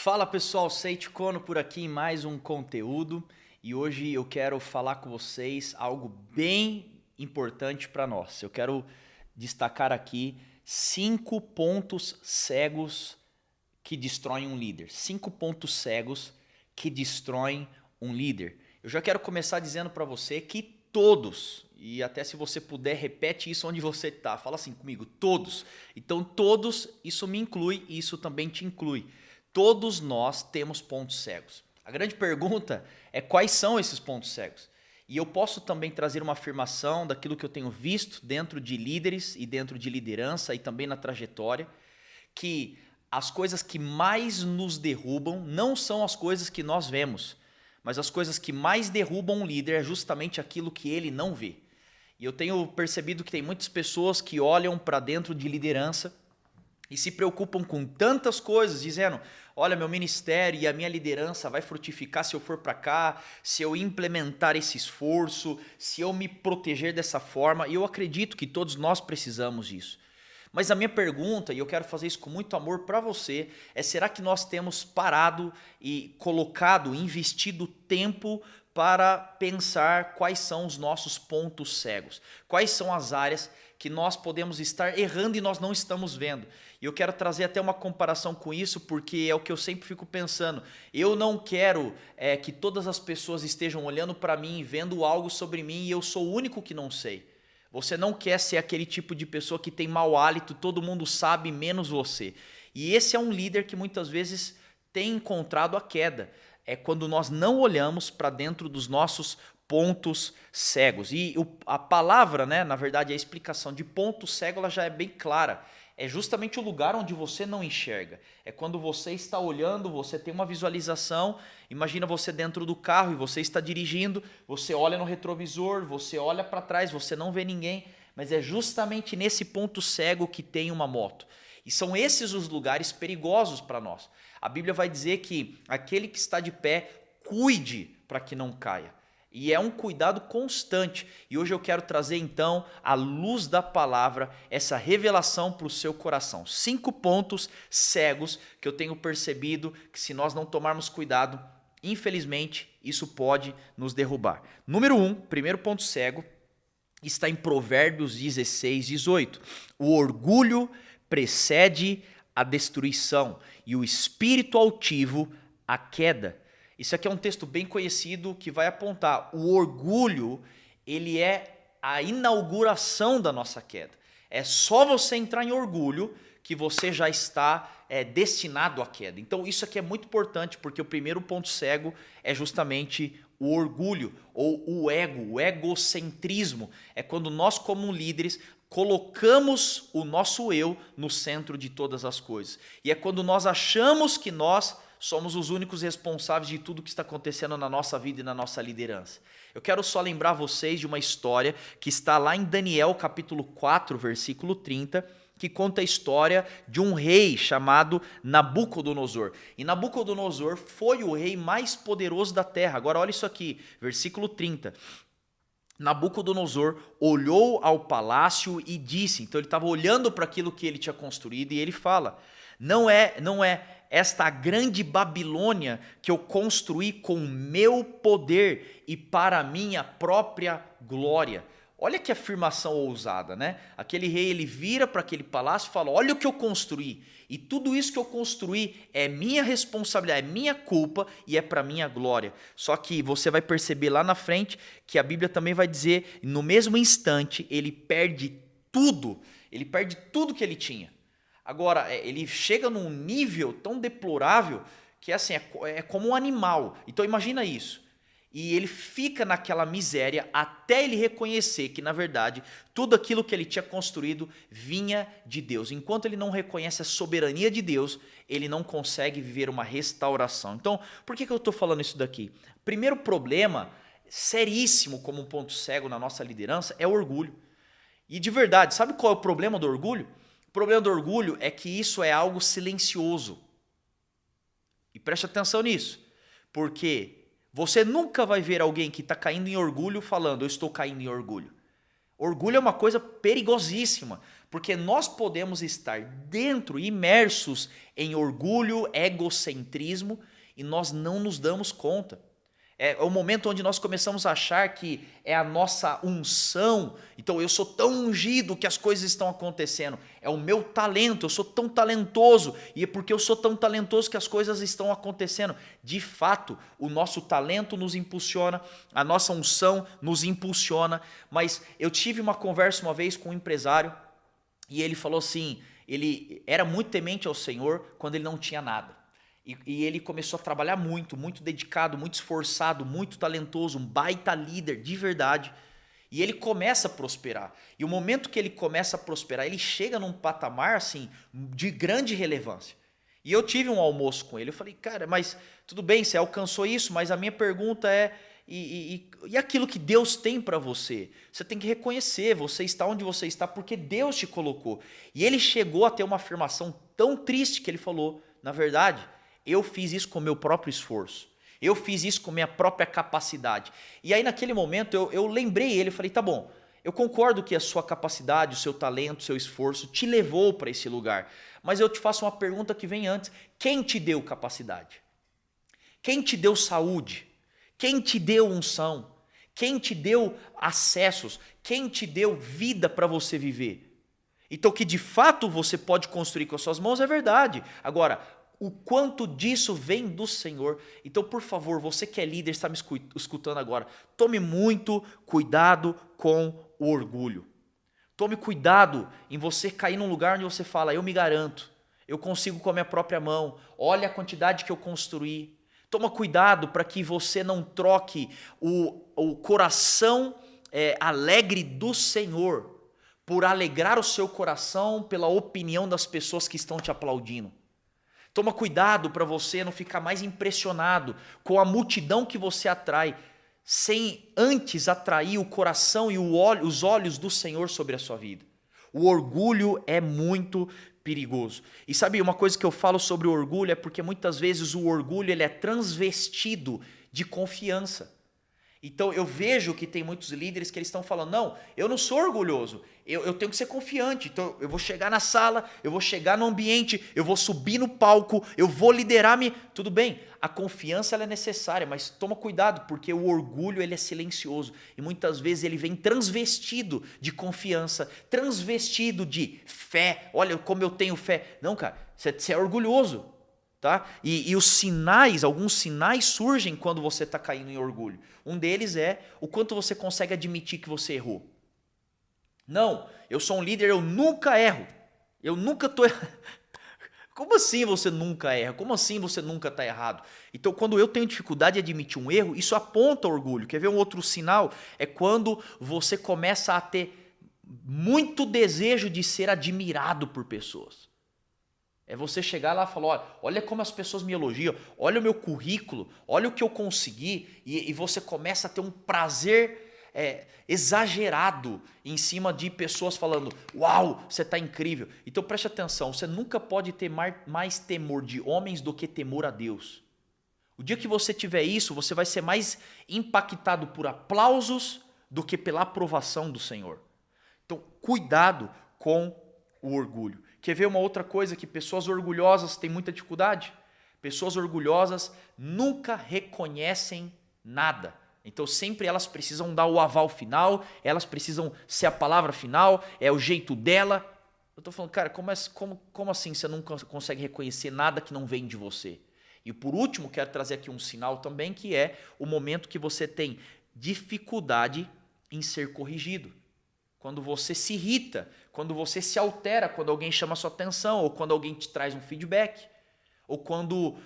Fala pessoal, Seite Kono por aqui em mais um conteúdo e hoje eu quero falar com vocês algo bem importante para nós. Eu quero destacar aqui 5 pontos cegos que destroem um líder. 5 pontos cegos que destroem um líder. Eu já quero começar dizendo para você que todos, e até se você puder, repete isso onde você está. Fala assim comigo, todos. Então todos, isso me inclui e isso também te inclui. Todos nós temos pontos cegos. A grande pergunta é quais são esses pontos cegos. E eu posso também trazer uma afirmação daquilo que eu tenho visto dentro de líderes e dentro de liderança e também na trajetória, que as coisas que mais nos derrubam não são as coisas que nós vemos, mas as coisas que mais derrubam um líder é justamente aquilo que ele não vê. E eu tenho percebido que tem muitas pessoas que olham para dentro de liderança e se preocupam com tantas coisas, dizendo, olha, meu ministério e a minha liderança vai frutificar se eu for para cá, se eu implementar esse esforço, se eu me proteger dessa forma. E eu acredito que todos nós precisamos disso. Mas a minha pergunta, e eu quero fazer isso com muito amor para você, é será que nós temos parado e colocado, investido tempo para pensar quais são os nossos pontos cegos? Quais são as áreas que nós podemos estar errando e nós não estamos vendo? E eu quero trazer até uma comparação com isso, porque é o que eu sempre fico pensando. Eu não quero que todas as pessoas estejam olhando para mim, vendo algo sobre mim e eu sou o único que não sei. Você não quer ser aquele tipo de pessoa que tem mau hálito, todo mundo sabe, menos você. E esse é um líder que muitas vezes tem encontrado a queda. É quando nós não olhamos para dentro dos nossos pontos cegos. E a palavra, na verdade, a explicação de ponto cego ela já é bem clara. É justamente o lugar onde você não enxerga. É quando você está olhando, você tem uma visualização. Imagina você dentro do carro e você está dirigindo, você olha no retrovisor, você olha para trás, você não vê ninguém. Mas é justamente nesse ponto cego que tem uma moto. E são esses os lugares perigosos para nós. A Bíblia vai dizer que aquele que está de pé, cuide para que não caia. E é um cuidado constante. E hoje eu quero trazer então, à luz da palavra, essa revelação para o seu coração. 5 pontos cegos que eu tenho percebido que se nós não tomarmos cuidado, infelizmente, isso pode nos derrubar. Número 1, primeiro ponto cego, está em Provérbios 16, 18. O orgulho precede a destruição e o espírito altivo a queda. Isso aqui é um texto bem conhecido que vai apontar o orgulho, ele é a inauguração da nossa queda. É só você entrar em orgulho que você já está destinado à queda. Então isso aqui é muito importante porque o primeiro ponto cego é justamente o orgulho ou o ego, o egocentrismo. É quando nós como líderes colocamos o nosso eu no centro de todas as coisas. E é quando nós achamos que nós somos os únicos responsáveis de tudo que está acontecendo na nossa vida e na nossa liderança. Eu quero só lembrar vocês de uma história que está lá em Daniel capítulo 4, versículo 30, que conta a história de um rei chamado Nabucodonosor. E Nabucodonosor foi o rei mais poderoso da terra. Agora olha isso aqui, versículo 30. Nabucodonosor olhou ao palácio e disse, então ele estava olhando para aquilo que ele tinha construído e ele fala, não é esta grande Babilônia que eu construí com meu poder e para minha própria glória. Olha que afirmação ousada, né? Aquele rei, ele vira para aquele palácio e fala, olha o que eu construí. E tudo isso que eu construí é minha responsabilidade, é minha culpa e é para minha glória. Só que você vai perceber lá na frente que a Bíblia também vai dizer, no mesmo instante, ele perde tudo que ele tinha. Agora, ele chega num nível tão deplorável que assim, é como um animal. Então imagina isso. E ele fica naquela miséria até ele reconhecer que, na verdade, tudo aquilo que ele tinha construído vinha de Deus. Enquanto ele não reconhece a soberania de Deus, ele não consegue viver uma restauração. Então, por que eu estou falando isso daqui? Primeiro problema, seríssimo como um ponto cego na nossa liderança, é o orgulho. E de verdade, sabe qual é o problema do orgulho? O problema do orgulho é que isso é algo silencioso. E preste atenção nisso, porque você nunca vai ver alguém que está caindo em orgulho falando, eu estou caindo em orgulho. Orgulho é uma coisa perigosíssima, porque nós podemos estar dentro, imersos em orgulho, egocentrismo, e nós não nos damos conta. É o momento onde nós começamos a achar que é a nossa unção. Então eu sou tão ungido que as coisas estão acontecendo. É o meu talento, eu sou tão talentoso. E é porque eu sou tão talentoso que as coisas estão acontecendo. De fato, o nosso talento nos impulsiona, a nossa unção nos impulsiona. Mas eu tive uma conversa uma vez com um empresário e ele falou assim, ele era muito temente ao Senhor quando ele não tinha nada. E ele começou a trabalhar muito, muito dedicado, muito esforçado, muito talentoso, um baita líder de verdade. E ele começa a prosperar. E o momento que ele começa a prosperar, ele chega num patamar assim de grande relevância. E eu tive um almoço com ele. Eu falei, cara, mas tudo bem, você alcançou isso, mas a minha pergunta é, e aquilo que Deus tem para você? Você tem que reconhecer, você está onde você está porque Deus te colocou. E ele chegou a ter uma afirmação tão triste que ele falou, na verdade, eu fiz isso com o meu próprio esforço. Eu fiz isso com minha própria capacidade. E aí naquele momento eu lembrei ele, eu falei, tá bom, eu concordo que a sua capacidade, o seu talento, o seu esforço te levou para esse lugar. Mas eu te faço uma pergunta que vem antes. Quem te deu capacidade? Quem te deu saúde? Quem te deu unção? Quem te deu acessos? Quem te deu vida para você viver? Então que de fato você pode construir com as suas mãos é verdade. Agora, o quanto disso vem do Senhor. Então, por favor, você que é líder, está me escutando agora, tome muito cuidado com o orgulho. Tome cuidado em você cair num lugar onde você fala, eu me garanto, eu consigo com a minha própria mão, olha a quantidade que eu construí. Toma cuidado para que você não troque o coração alegre do Senhor por alegrar o seu coração pela opinião das pessoas que estão te aplaudindo. Toma cuidado para você não ficar mais impressionado com a multidão que você atrai, sem antes atrair o coração e os olhos do Senhor sobre a sua vida. O orgulho é muito perigoso. E sabe, uma coisa que eu falo sobre o orgulho é porque muitas vezes o orgulho ele é transvestido de confiança. Então eu vejo que tem muitos líderes que eles estão falando, não, eu não sou orgulhoso, eu tenho que ser confiante, então eu vou chegar na sala, eu vou chegar no ambiente, eu vou subir no palco, eu vou liderar-me, tudo bem, a confiança ela é necessária, mas toma cuidado, porque o orgulho ele é silencioso, e muitas vezes ele vem transvestido de confiança, transvestido de fé, olha como eu tenho fé, não cara, você é orgulhoso. Tá? E os sinais, alguns sinais surgem quando você está caindo em orgulho. Um deles é o quanto você consegue admitir que você errou. Não, eu sou um líder, eu nunca erro. Eu nunca estou errando. Como assim você nunca erra? Como assim você nunca está errado? Então, quando eu tenho dificuldade de admitir um erro, isso aponta orgulho. Quer ver um outro sinal? É quando você começa a ter muito desejo de ser admirado por pessoas. É você chegar lá e falar, olha como as pessoas me elogiam, olha o meu currículo, olha o que eu consegui, e você começa a ter um prazer exagerado em cima de pessoas falando, uau, você está incrível. Então preste atenção, você nunca pode ter mais temor de homens do que temor a Deus. O dia que você tiver isso, você vai ser mais impactado por aplausos do que pela aprovação do Senhor. Então cuidado com o orgulho. Quer ver uma outra coisa que pessoas orgulhosas têm muita dificuldade? Pessoas orgulhosas nunca reconhecem nada. Então sempre elas precisam dar o aval final, elas precisam ser a palavra final, é o jeito dela. Eu estou falando, cara, como assim você nunca consegue reconhecer nada que não vem de você? E por último, quero trazer aqui um sinal também, que é o momento que você tem dificuldade em ser corrigido. Quando você se irrita, quando você se altera, quando alguém chama a sua atenção, ou quando alguém te traz um feedback, ou quando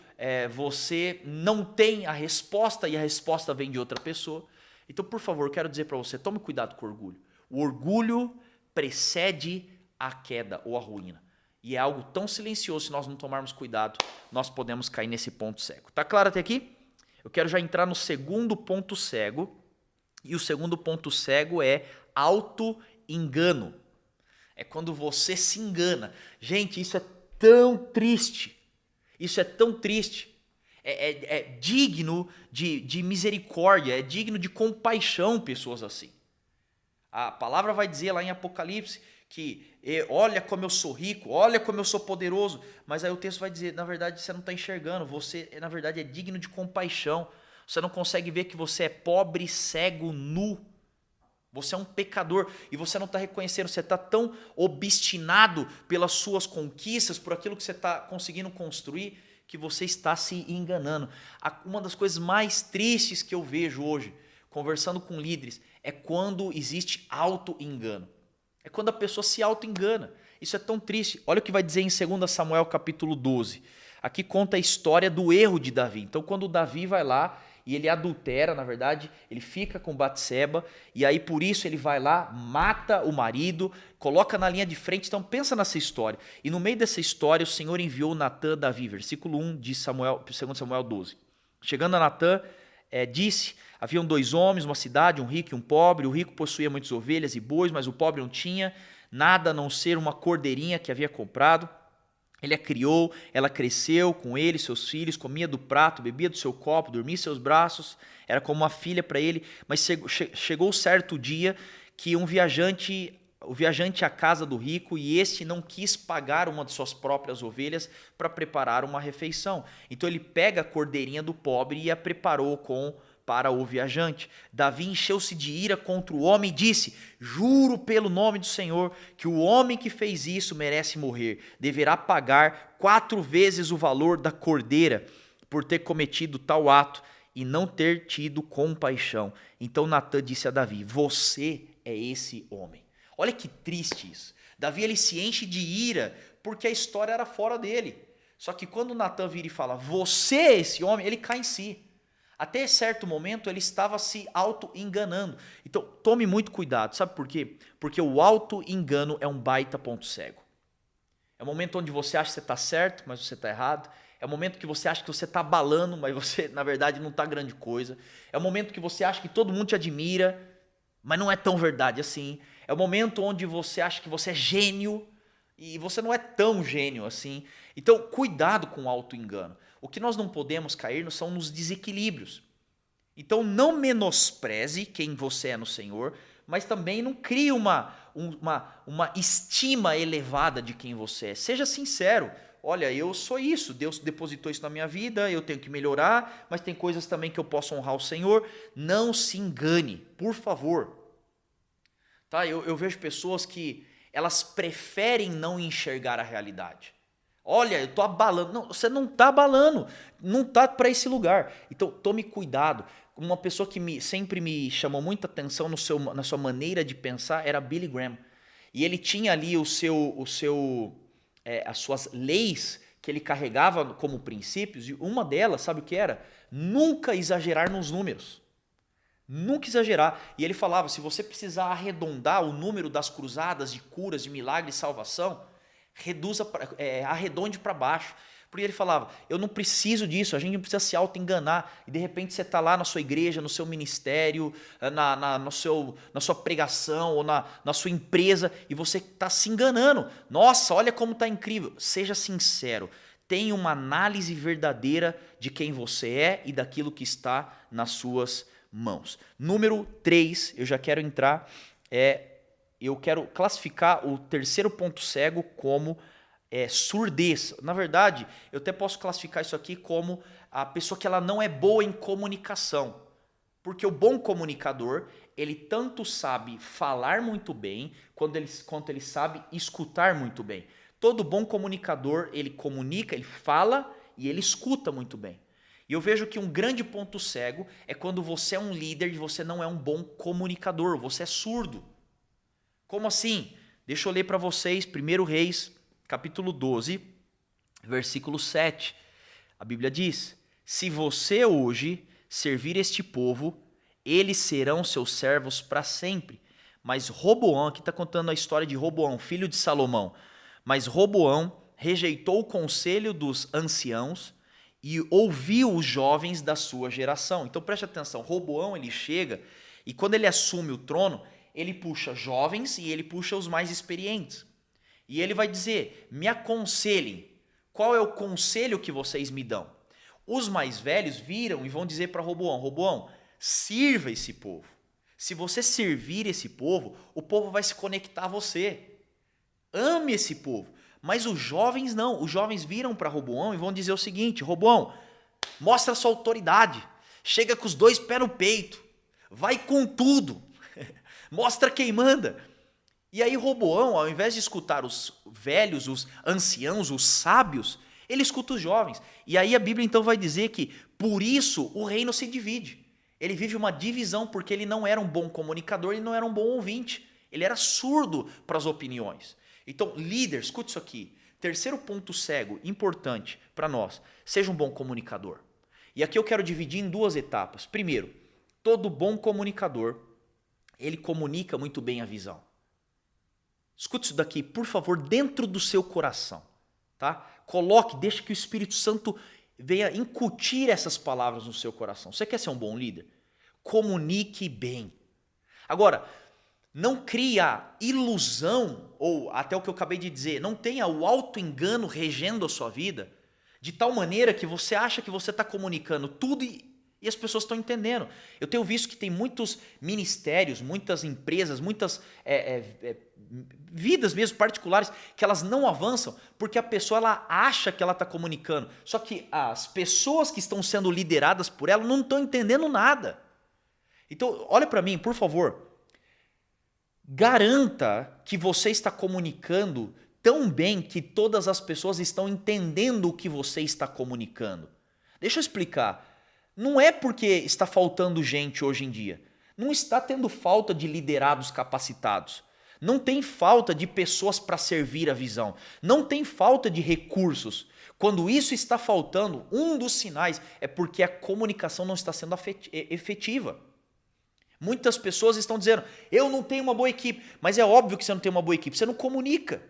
você não tem a resposta e a resposta vem de outra pessoa. Então, por favor, eu quero dizer para você, tome cuidado com o orgulho. O orgulho precede a queda ou a ruína. E é algo tão silencioso, se nós não tomarmos cuidado, nós podemos cair nesse ponto cego. Tá claro até aqui? Eu quero já entrar no segundo ponto cego, e o segundo ponto cego é auto-engano. É quando você se engana. Gente, isso é tão triste. Isso é tão triste. É digno de misericórdia, é digno de compaixão pessoas assim. A palavra vai dizer lá em Apocalipse que olha como eu sou rico, olha como eu sou poderoso, mas aí o texto vai dizer, na verdade você não está enxergando, você na verdade é digno de compaixão, você não consegue ver que você é pobre, cego, nu, você é um pecador e você não está reconhecendo, você está tão obstinado pelas suas conquistas, por aquilo que você está conseguindo construir, que você está se enganando. Uma das coisas mais tristes que eu vejo hoje, conversando com líderes, é quando existe auto-engano. É quando a pessoa se auto-engana. Isso é tão triste. Olha o que vai dizer em 2 Samuel capítulo 12. Aqui conta a história do erro de Davi. Então quando Davi vai lá e ele adultera, na verdade, ele fica com Batseba, e aí por isso ele vai lá, mata o marido, coloca na linha de frente. Então pensa nessa história. E no meio dessa história o Senhor enviou Natã a Davi, versículo 1 de 2 Samuel 12. Chegando a Natã, disse: haviam 2 homens, uma cidade, um rico e um pobre. O rico possuía muitas ovelhas e bois, mas o pobre não tinha nada a não ser uma cordeirinha que havia comprado. Ele a criou, ela cresceu com ele, seus filhos, comia do prato, bebia do seu copo, dormia em seus braços, era como uma filha para ele. Mas chegou certo dia que o viajante à casa do rico, e este não quis pagar uma de suas próprias ovelhas para preparar uma refeição. Então ele pega a cordeirinha do pobre e a preparou para o viajante. Davi encheu-se de ira contra o homem e disse: juro pelo nome do Senhor que o homem que fez isso merece morrer. Deverá pagar 4 vezes o valor da cordeira por ter cometido tal ato e não ter tido compaixão. Então Natã disse a Davi: você é esse homem. Olha que triste isso. Davi ele se enche de ira porque a história era fora dele. Só que quando Natã vira e fala: você é esse homem, ele cai em si. Até certo momento ele estava se auto-enganando. Então tome muito cuidado, sabe por quê? Porque o auto-engano é um baita ponto cego. É o momento onde você acha que você está certo, mas você está errado. É o momento que você acha que você está abalando, mas você na verdade não está grande coisa. É o momento que você acha que todo mundo te admira, mas não é tão verdade assim. É o momento onde você acha que você é gênio e você não é tão gênio assim. Então cuidado com o auto-engano. O que nós não podemos cair são nos desequilíbrios. Então não menospreze quem você é no Senhor, mas também não crie uma estima elevada de quem você é. Seja sincero. Olha, eu sou isso, Deus depositou isso na minha vida, eu tenho que melhorar, mas tem coisas também que eu posso honrar o Senhor. Não se engane, por favor. Tá? Eu vejo pessoas que elas preferem não enxergar a realidade. Olha, eu estou abalando. Não, você não está abalando. Não está para esse lugar. Então, tome cuidado. Uma pessoa que sempre me chamou muita atenção na sua maneira de pensar era Billy Graham. E ele tinha ali as suas leis que ele carregava como princípios. E uma delas, sabe o que era? Nunca exagerar nos números. Nunca exagerar. E ele falava, se você precisar arredondar o número das cruzadas, de curas, de milagres e salvação, arredonde para baixo. Porque ele falava, eu não preciso disso, a gente não precisa se auto-enganar. E de repente você está lá na sua igreja, no seu ministério, na sua pregação ou na sua empresa, e você está se enganando. Nossa, olha como está incrível. Seja sincero, tenha uma análise verdadeira de quem você é e daquilo que está nas suas mãos. Número 3, eu já quero entrar, eu quero classificar o terceiro ponto cego como surdez. Na verdade, eu até posso classificar isso aqui como a pessoa que ela não é boa em comunicação. Porque o bom comunicador, ele tanto sabe falar muito bem, quanto ele sabe escutar muito bem. Todo bom comunicador, ele comunica, ele fala e ele escuta muito bem. E eu vejo que um grande ponto cego é quando você é um líder e você não é um bom comunicador, você é surdo. Como assim? Deixa eu ler para vocês 1 Reis, capítulo 12, versículo 7. A Bíblia diz: se você hoje servir este povo, eles serão seus servos para sempre. Mas Roboão, aqui está contando a história de Roboão, filho de Salomão. Mas Roboão rejeitou o conselho dos anciãos e ouviu os jovens da sua geração. Então preste atenção, Roboão ele chega e quando ele assume o trono, ele puxa jovens e ele puxa os mais experientes. E ele vai dizer, me aconselhem, qual é o conselho que vocês me dão? Os mais velhos viram e vão dizer para Roboão, Roboão, sirva esse povo, Se você servir esse povo, o povo vai se conectar a você. Ame esse povo. Mas os jovens não. Os jovens viram para Roboão e vão dizer o seguinte: Roboão, mostra a sua autoridade. Chega com os 2 pés no peito. Vai com tudo. Mostra quem manda. E aí Roboão, ao invés de escutar os velhos, os anciãos, os sábios, ele escuta os jovens. E aí a Bíblia então vai dizer que por isso o reino se divide. Ele vive uma divisão porque ele não era um bom comunicador, ele não era um bom ouvinte. Ele era surdo para as opiniões. Então, líder, escute isso aqui. Terceiro ponto cego, importante para nós. Seja um bom comunicador. E aqui eu quero dividir em 2 etapas. Primeiro, todo bom comunicador, ele comunica muito bem a visão. Escute isso daqui, por favor, dentro do seu coração. Tá? Coloque, deixe que o Espírito Santo venha incutir essas palavras no seu coração. Você quer ser um bom líder? Comunique bem. Agora, não crie a ilusão, ou até o que eu acabei de dizer, não tenha o auto-engano regendo a sua vida, de tal maneira que você acha que você está comunicando tudo e as pessoas estão entendendo. Eu tenho visto que tem muitos ministérios, muitas empresas, muitas vidas mesmo particulares que elas não avançam porque a pessoa ela acha que ela está comunicando. Só que as pessoas que estão sendo lideradas por ela não estão entendendo nada. Então, olha para mim, por favor. Garanta que você está comunicando tão bem que todas as pessoas estão entendendo o que você está comunicando. Deixa eu explicar. Não é porque está faltando gente hoje em dia. Não está tendo falta de liderados capacitados. Não tem falta de pessoas para servir a visão. Não tem falta de recursos. Quando isso está faltando, um dos sinais é porque a comunicação não está sendo efetiva. Muitas pessoas estão dizendo, eu não tenho uma boa equipe. Mas é óbvio que você não tem uma boa equipe, você não comunica.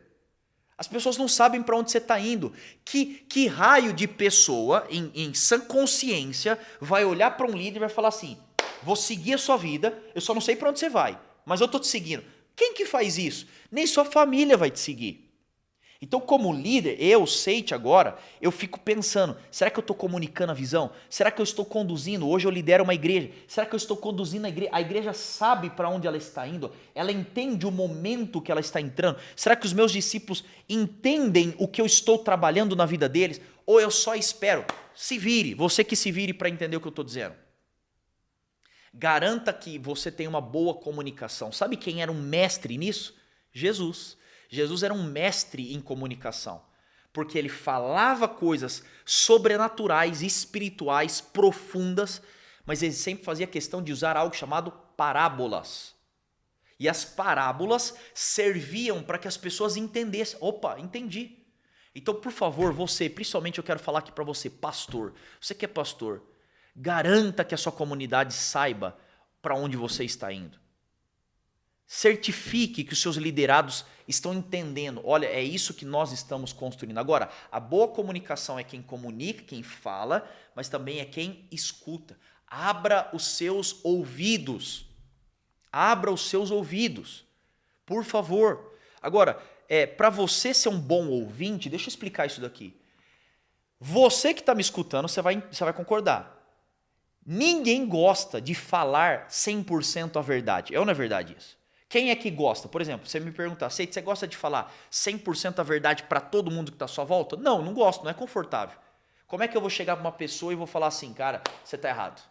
As pessoas não sabem para onde você está indo. Que raio de pessoa, em sã consciência, vai olhar para um líder e vai falar assim, vou seguir a sua vida, eu só não sei para onde você vai, mas eu estou te seguindo. Quem que faz isso? Nem sua família vai te seguir. Então, como líder, eu, Seite, agora, eu fico pensando, será que eu estou comunicando a visão? Será que eu estou conduzindo? Hoje eu lidero uma igreja. Será que eu estou conduzindo a igreja? A igreja sabe para onde ela está indo? Ela entende o momento que ela está entrando? Será que os meus discípulos entendem o que eu estou trabalhando na vida deles? Ou eu só espero? Se vire, você que se vire para entender o que eu estou dizendo. Garanta que você tenha uma boa comunicação. Sabe quem era um mestre nisso? Jesus. Jesus era um mestre em comunicação, porque ele falava coisas sobrenaturais, espirituais, profundas, mas ele sempre fazia questão de usar algo chamado parábolas. E as parábolas serviam para que as pessoas entendessem. Opa, entendi. Então, por favor, você, principalmente eu quero falar aqui para você, pastor. Você que é pastor, garanta que a sua comunidade saiba para onde você está indo. Certifique que os seus liderados estão entendendo. Olha, é isso que nós estamos construindo. Agora, a boa comunicação é quem comunica, quem fala, mas também é quem escuta. Abra os seus ouvidos. Abra os seus ouvidos. Por favor. Agora, para você ser um bom ouvinte, deixa eu explicar isso daqui. Você que está me escutando, você vai concordar. Ninguém gosta de falar 100% a verdade. É ou não é verdade isso? Quem é que gosta? Por exemplo, você me perguntar, Seite, você gosta de falar 100% a verdade para todo mundo que está à sua volta? Não, não gosto, não é confortável. Como é que eu vou chegar para uma pessoa e vou falar assim, cara, você está errado.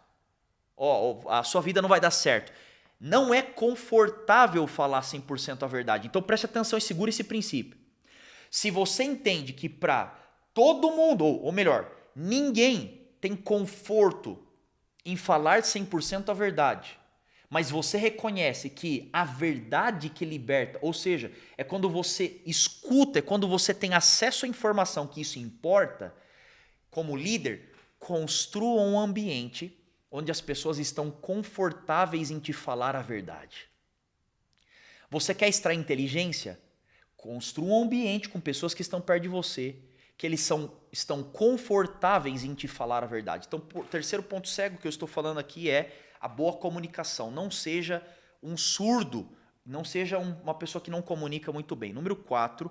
A sua vida não vai dar certo. Não é confortável falar 100% a verdade. Então preste atenção e segure esse princípio. Se você entende que para todo mundo, ou melhor, ninguém tem conforto em falar 100% a verdade, mas você reconhece que a verdade que liberta, ou seja, é quando você escuta, é quando você tem acesso à informação que isso importa, como líder, construa um ambiente onde as pessoas estão confortáveis em te falar a verdade. Você quer extrair inteligência? Construa um ambiente com pessoas que estão perto de você, que eles estão confortáveis em te falar a verdade. Então, o terceiro ponto cego que eu estou falando aqui é a boa comunicação. Não seja um surdo, não seja uma pessoa que não comunica muito bem. Número 4,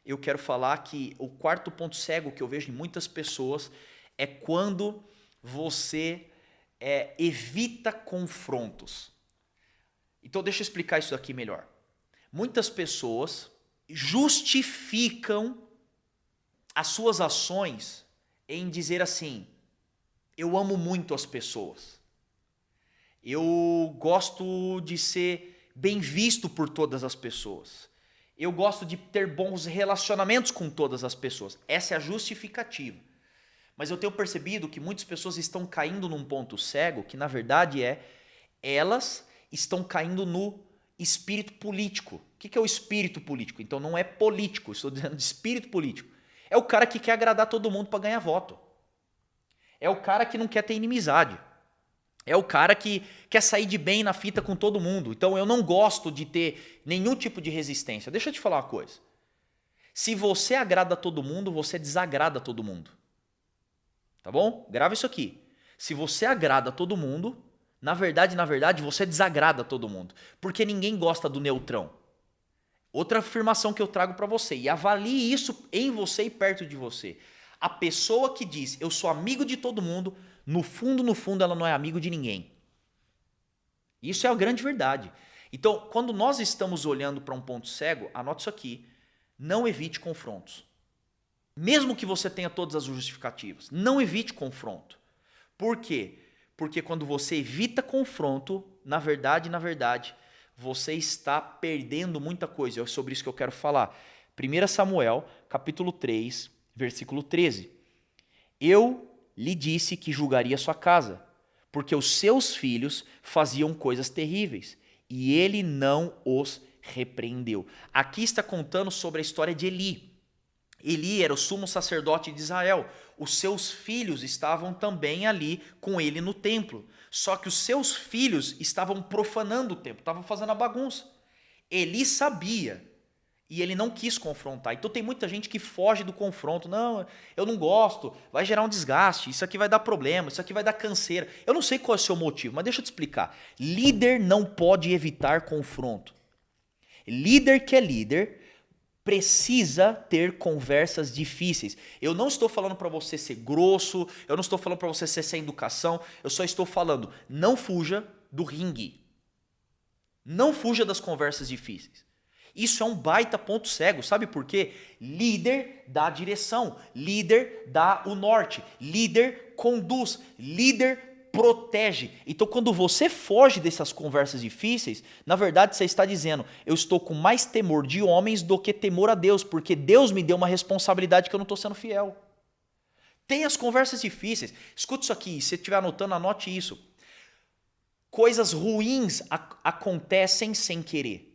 eu quero falar que o quarto ponto cego que eu vejo em muitas pessoas é quando você evita confrontos. Então deixa eu explicar isso aqui melhor. Muitas pessoas justificam as suas ações em dizer assim: eu amo muito as pessoas. Eu gosto de ser bem visto por todas as pessoas. Eu gosto de ter bons relacionamentos com todas as pessoas. Essa é a justificativa. Mas eu tenho percebido que muitas pessoas estão caindo num ponto cego, que na verdade elas estão caindo no espírito político. O que é o espírito político? Então não é político, estou dizendo de espírito político. É o cara que quer agradar todo mundo para ganhar voto. É o cara que não quer ter inimizade. É o cara que quer sair de bem na fita com todo mundo. Então eu não gosto de ter nenhum tipo de resistência. Deixa eu te falar uma coisa. Se você agrada todo mundo, você desagrada todo mundo. Tá bom? Grava isso aqui. Se você agrada todo mundo, na verdade, você desagrada todo mundo. Porque ninguém gosta do neutrão. Outra afirmação que eu trago para você. E avalie isso em você e perto de você. A pessoa que diz, eu sou amigo de todo mundo, no fundo, ela não é amigo de ninguém. Isso é a grande verdade. Então, quando nós estamos olhando para um ponto cego, anote isso aqui, não evite confrontos. Mesmo que você tenha todas as justificativas, não evite confronto. Por quê? Porque quando você evita confronto, na verdade, você está perdendo muita coisa. É sobre isso que eu quero falar. 1 Samuel, capítulo 3, versículo 13. Eu lhe disse que julgaria sua casa, porque os seus filhos faziam coisas terríveis, e ele não os repreendeu. Aqui está contando sobre a história de Eli. Eli era o sumo sacerdote de Israel. Os seus filhos estavam também ali com ele no templo. Só que os seus filhos estavam profanando o templo, estavam fazendo a bagunça. Eli sabia. E ele não quis confrontar. Então tem muita gente que foge do confronto. Não, eu não gosto, vai gerar um desgaste, isso aqui vai dar problema, isso aqui vai dar canseira. Eu não sei qual é o seu motivo, mas deixa eu te explicar. Líder não pode evitar confronto. Líder que é líder precisa ter conversas difíceis. Eu não estou falando para você ser grosso, eu não estou falando para você ser sem educação, eu só estou falando, não fuja do ringue. Não fuja das conversas difíceis. Isso é um baita ponto cego, sabe por quê? Líder dá direção, líder dá o norte, líder conduz, líder protege. Então quando você foge dessas conversas difíceis, na verdade você está dizendo, eu estou com mais temor de homens do que temor a Deus, porque Deus me deu uma responsabilidade que eu não estou sendo fiel. Tem as conversas difíceis, escuta isso aqui, se você estiver anotando, anote isso. Coisas ruins acontecem sem querer.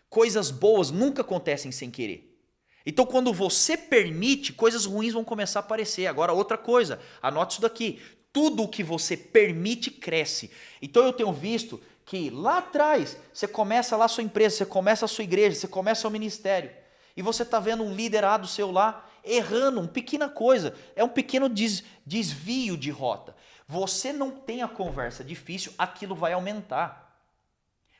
Coisas boas nunca acontecem sem querer. Então, quando você permite, coisas ruins vão começar a aparecer. Agora, outra coisa, anote isso daqui. Tudo o que você permite cresce. Então, eu tenho visto que lá atrás, você começa lá a sua empresa, você começa a sua igreja, você começa o ministério. E você está vendo um liderado seu lá, errando, uma pequena coisa. É um pequeno desvio de rota. Você não tem a conversa difícil, aquilo vai aumentar.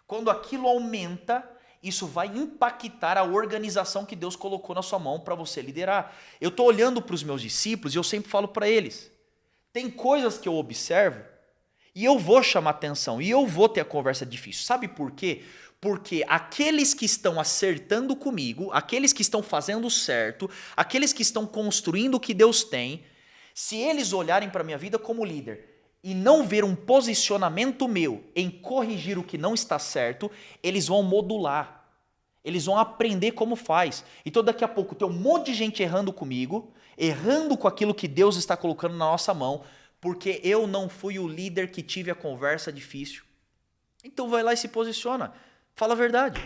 Quando aquilo aumenta, isso vai impactar a organização que Deus colocou na sua mão para você liderar. Eu estou olhando para os meus discípulos e eu sempre falo para eles, tem coisas que eu observo e eu vou chamar atenção e eu vou ter a conversa difícil. Sabe por quê? Porque aqueles que estão acertando comigo, aqueles que estão fazendo certo, aqueles que estão construindo o que Deus tem, se eles olharem para a minha vida como líder e não ver um posicionamento meu em corrigir o que não está certo, eles vão modular. Eles vão aprender como faz. Então daqui a pouco tem um monte de gente errando comigo, errando com aquilo que Deus está colocando na nossa mão, porque eu não fui o líder que tive a conversa difícil. Então vai lá e se posiciona. Fala a verdade.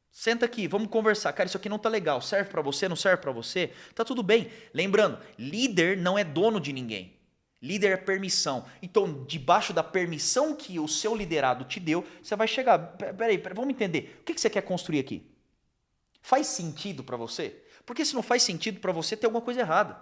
Senta aqui, vamos conversar. Cara, isso aqui não está legal. Serve para você, não serve para você? Tá tudo bem. Lembrando, líder não é dono de ninguém. Líder é permissão. Então, debaixo da permissão que o seu liderado te deu, você vai chegar. Peraí, vamos entender. O que você quer construir aqui? Faz sentido para você? Porque se não faz sentido para você, tem alguma coisa errada.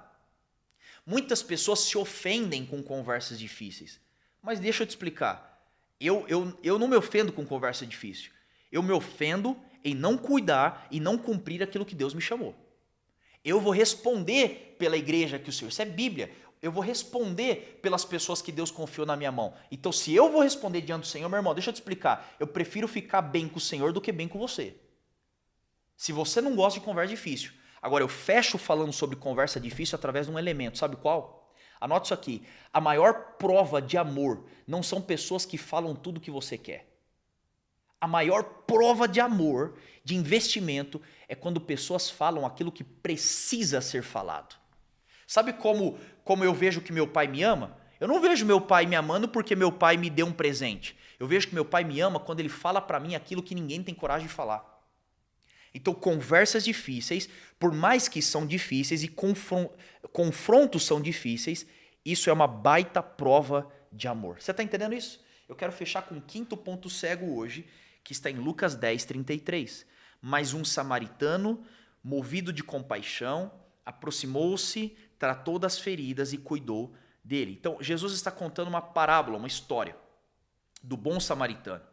Muitas pessoas se ofendem com conversas difíceis. Mas deixa eu te explicar. Eu não me ofendo com conversa difícil. Eu me ofendo em não cuidar e não cumprir aquilo que Deus me chamou. Eu vou responder pela igreja que o Senhor. Isso é Bíblia. eu vou responder pelas pessoas que Deus confiou na minha mão. Então, se eu vou responder diante do Senhor, meu irmão, deixa eu te explicar. Eu prefiro ficar bem com o Senhor do que bem com você. Se você não gosta de conversa difícil. Agora, eu fecho falando sobre conversa difícil através de um elemento. Sabe qual? Anote isso aqui. A maior prova de amor não são pessoas que falam tudo o que você quer. A maior prova de amor, de investimento, é quando pessoas falam aquilo que precisa ser falado. Sabe como eu vejo que meu pai me ama? Eu não vejo meu pai me amando porque meu pai me deu um presente. Eu vejo que meu pai me ama quando ele fala para mim aquilo que ninguém tem coragem de falar. Então, conversas difíceis, por mais que são difíceis e confrontos são difíceis, isso é uma baita prova de amor. Você está entendendo isso? Eu quero fechar com o quinto ponto cego hoje, que está em Lucas 10:33. Mas um samaritano, movido de compaixão, aproximou-se, tratou das feridas e cuidou dele. Então, Jesus está contando uma parábola, uma história do bom samaritano.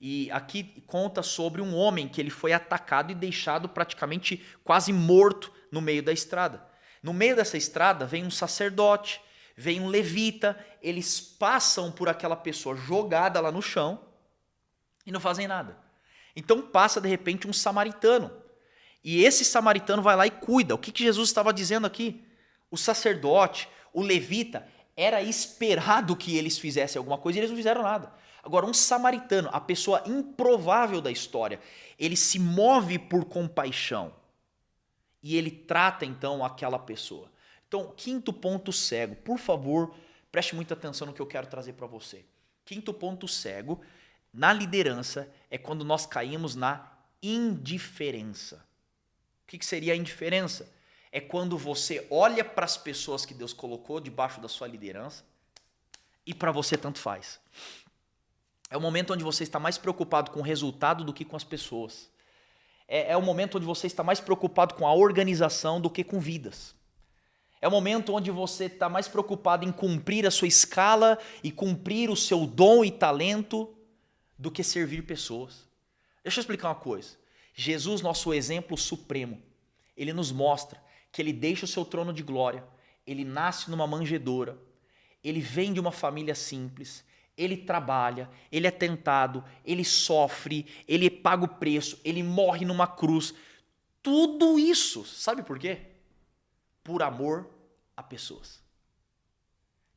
E aqui conta sobre um homem que ele foi atacado e deixado praticamente quase morto no meio da estrada. No meio dessa estrada vem um sacerdote, vem um levita, eles passam por aquela pessoa jogada lá no chão e não fazem nada. Então passa de repente um samaritano. E esse samaritano vai lá e cuida. O que Jesus estava dizendo aqui? O sacerdote, o levita, era esperado que eles fizessem alguma coisa e eles não fizeram nada. Agora, um samaritano, a pessoa improvável da história, ele se move por compaixão e ele trata então aquela pessoa. Então, quinto ponto cego, por favor, preste muita atenção no que eu quero trazer para você. Quinto ponto cego, na liderança, é quando nós caímos na indiferença. O que seria a indiferença? É quando você olha para as pessoas que Deus colocou debaixo da sua liderança e para você tanto faz. É o momento onde você está mais preocupado com o resultado do que com as pessoas. É o momento onde você está mais preocupado com a organização do que com vidas. É o momento onde você está mais preocupado em cumprir a sua escala e cumprir o seu dom e talento do que servir pessoas. Deixa eu explicar uma coisa. Jesus, nosso exemplo supremo, ele nos mostra que ele deixa o seu trono de glória, ele nasce numa manjedoura, ele vem de uma família simples, ele trabalha, ele é tentado, ele sofre, ele paga o preço, ele morre numa cruz. Tudo isso, sabe por quê? Por amor a pessoas.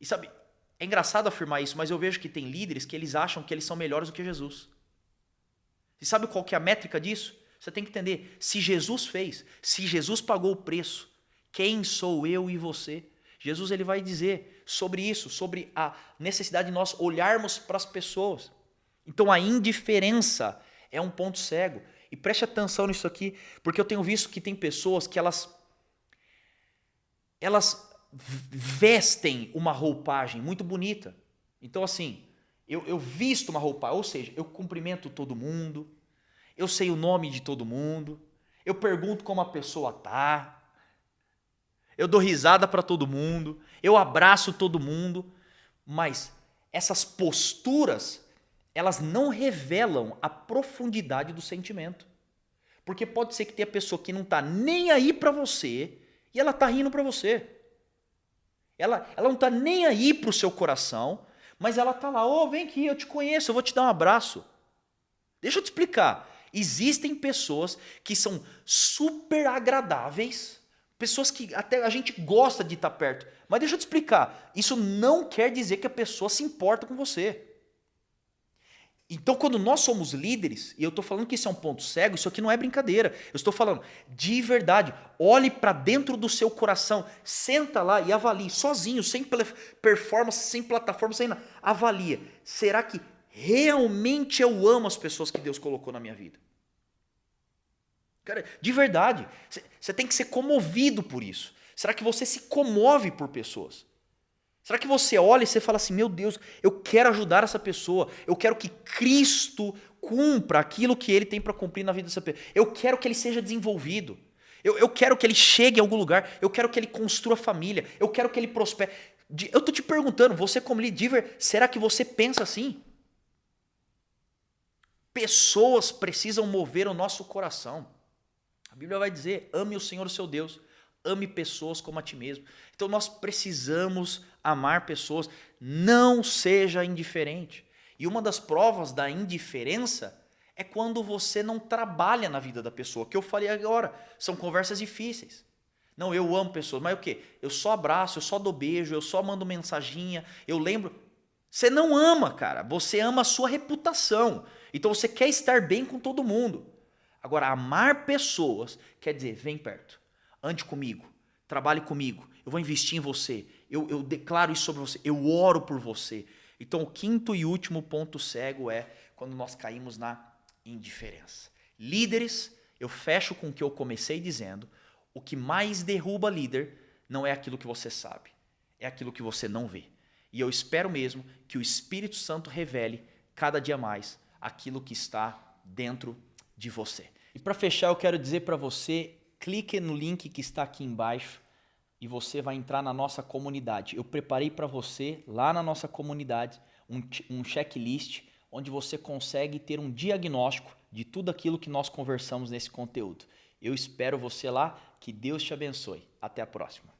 E sabe, é engraçado afirmar isso, mas eu vejo que tem líderes que eles acham que eles são melhores do que Jesus. E sabe qual que é a métrica disso? Você tem que entender, se Jesus fez, se Jesus pagou o preço, quem sou eu e você? Jesus ele vai dizer sobre isso, sobre a necessidade de nós olharmos para as pessoas. Então a indiferença é um ponto cego. E preste atenção nisso aqui, porque eu tenho visto que tem pessoas que elas vestem uma roupagem muito bonita. Então assim, eu visto uma roupagem, ou seja, eu cumprimento todo mundo, eu sei o nome de todo mundo, eu pergunto como a pessoa está, eu dou risada para todo mundo, eu abraço todo mundo, mas essas posturas, elas não revelam a profundidade do sentimento. Porque pode ser que tenha pessoa que não está nem aí para você e ela está rindo para você. Ela não está nem aí para o seu coração, mas ela está lá, vem aqui, eu te conheço, eu vou te dar um abraço. Deixa eu te explicar. Existem pessoas que são super agradáveis, pessoas que até a gente gosta de estar perto. Mas deixa eu te explicar, isso não quer dizer que a pessoa se importa com você. Então, quando nós somos líderes, e eu estou falando que isso é um ponto cego, isso aqui não é brincadeira. Eu estou falando de verdade. Olhe para dentro do seu coração, senta lá e avalie, sozinho, sem performance, sem plataforma, sem nada. Avalia, será que realmente eu amo as pessoas que Deus colocou na minha vida? Cara, de verdade, você tem que ser comovido por isso. Será que você se comove por pessoas? Será que você olha e você fala assim, meu Deus, eu quero ajudar essa pessoa, eu quero que Cristo cumpra aquilo que Ele tem para cumprir na vida dessa pessoa, eu quero que ele seja desenvolvido, eu quero que ele chegue em algum lugar, eu quero que ele construa família, eu quero que ele prospere. Eu estou te perguntando, você como líder, será que você pensa assim? Pessoas precisam mover o nosso coração. A Bíblia vai dizer, ame o Senhor, o seu Deus, ame pessoas como a ti mesmo. Então nós precisamos amar pessoas, não seja indiferente. E uma das provas da indiferença é quando você não trabalha na vida da pessoa, que eu falei agora, são conversas difíceis. Não, eu amo pessoas, mas o quê? Eu só abraço, eu só dou beijo, eu só mando mensaginha, eu lembro. Você não ama, cara, você ama a sua reputação. Então você quer estar bem com todo mundo. Agora, amar pessoas quer dizer, vem perto, ande comigo, trabalhe comigo, eu vou investir em você, eu declaro isso sobre você, eu oro por você. Então o quinto e último ponto cego é quando nós caímos na indiferença. Líderes, eu fecho com o que eu comecei dizendo, o que mais derruba líder não é aquilo que você sabe, é aquilo que você não vê. E eu espero mesmo que o Espírito Santo revele cada dia mais aquilo que está dentro de você. E para fechar, eu quero dizer para você, clique no link que está aqui embaixo e você vai entrar na nossa comunidade. Eu preparei para você, lá na nossa comunidade, um checklist onde você consegue ter um diagnóstico de tudo aquilo que nós conversamos nesse conteúdo. Eu espero você lá, que Deus te abençoe. Até a próxima.